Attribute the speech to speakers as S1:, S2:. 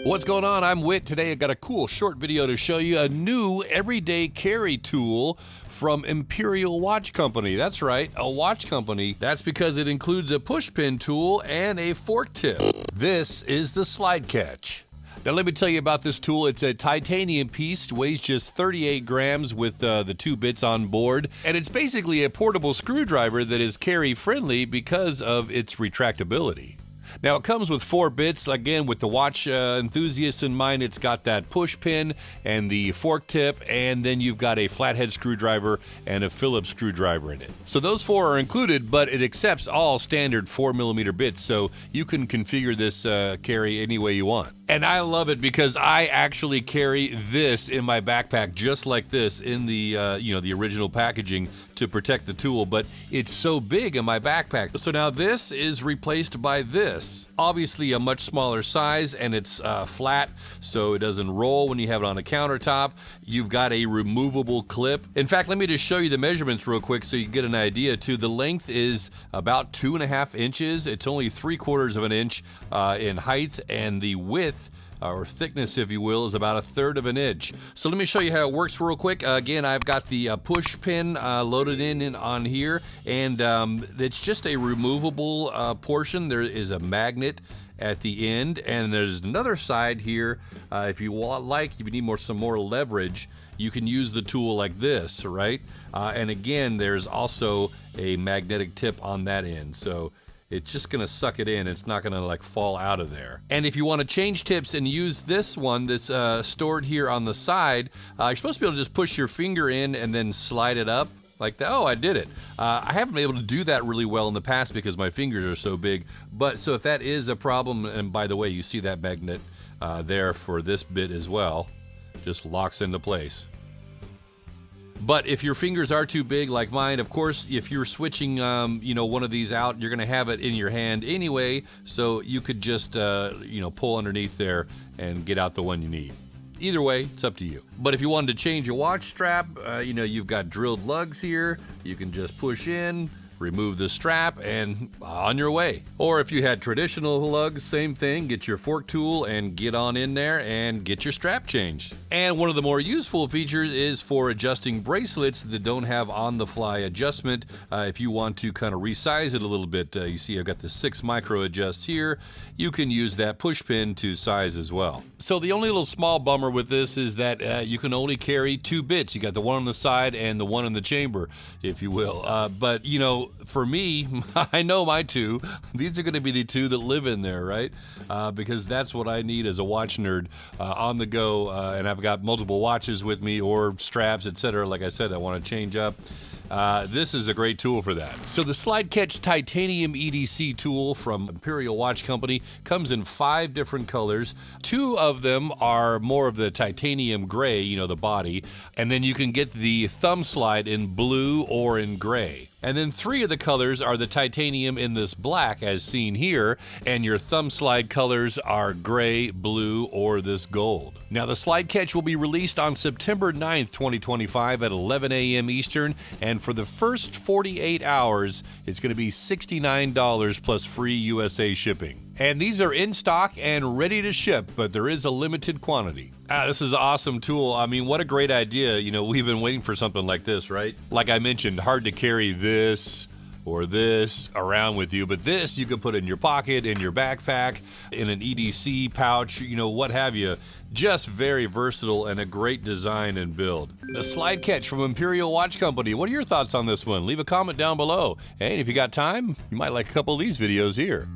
S1: What's going on? I'm Whit. Today I got a cool short video to show you a new everyday carry tool from Imperial Watch Company. That's right, a watch company. That's because it includes a pushpin tool and a fork tip. This is the Slidecatch. Now let me tell you about this tool. It's a titanium piece, weighs just 38 grams with the 2 bits on board, and it's basically a portable screwdriver that is carry friendly because of its retractability. Now it comes with 4 bits. Again, with the watch enthusiasts in mind, it's got that push pin and the fork tip, and then you've got a flathead screwdriver and a Phillips screwdriver in it. So those 4 are included, but it accepts all standard 4mm bits, so you can configure this carry any way you want. And I love it because I actually carry this in my backpack just like this in the the original packaging to protect the tool, but it's so big in my backpack. So now this is replaced by this. Obviously a much smaller size, and it's flat so it doesn't roll when you have it on a countertop. You've got a removable clip. In fact, let me just show you the measurements real quick so you get an idea too. The length is about 2.5 inches. It's only 3/4 of an inch in height, and the width or thickness, if you will, is about 1/3 of an inch. So let me show you how it works real quick. Again, I've got the push pin loaded in on here, and it's just a removable portion. There is a magnet at the end, and there's another side here. If you need some more leverage, you can use the tool like this, right? And again, there's also a magnetic tip on that end. So it's just gonna suck it in. It's not gonna like fall out of there. And if you want to change tips and use this one that's stored here on the side, you're supposed to be able to just push your finger in and then slide it up like that. Oh, I did it. I haven't been able to do that really well in the past because my fingers are so big. But so if that is a problem, and by the way, you see that magnet there for this bit as well, just locks into place. But if your fingers are too big like mine, of course, if you're switching, one of these out, you're going to have it in your hand anyway, so you could just, pull underneath there and get out the one you need. Either way, it's up to you. But if you wanted to change your watch strap, you've got drilled lugs here. You can just push in, remove the strap, and on your way. Or if you had traditional lugs, same thing, get your fork tool and get on in there and get your strap changed. And one of the more useful features is for adjusting bracelets that don't have on-the-fly adjustment. If you want to kind of resize it a little bit, you see I've got the 6 micro adjust here. You can use that push pin to size as well. So the only little small bummer with this is that you can only carry 2 bits. You got the one on the side and the one in the chamber, if you will. But for me, I know my 2. These are going to be the 2 that live in there, right? Because that's what I need as a watch nerd on the go, and I've got multiple watches with me or straps, etc. Like I said, I want to change up. This is a great tool for that. So the Slidecatch Titanium EDC tool from Imperial Watch Company comes in 5 different colors. 2 of them are more of the titanium gray, the body, and then you can get the thumb slide in blue or in gray. And then 3 of the colors are the titanium in this black as seen here, and your thumb slide colors are gray, blue, or this gold. Now the Slidecatch will be released on September 9th, 2025 at 11 a.m. Eastern, and for the first 48 hours, it's going to be $69 plus free USA shipping. And these are in stock and ready to ship, but there is a limited quantity. This is an awesome tool. I mean, what a great idea. We've been waiting for something like this, right? Like I mentioned, hard to carry this or this around with you, but this you can put in your pocket, in your backpack, in an EDC pouch, what have you. Just very versatile and a great design and build. The Slidecatch from Imperial Watch Company. What are your thoughts on this one? Leave a comment down below. And if you got time, you might like a couple of these videos here.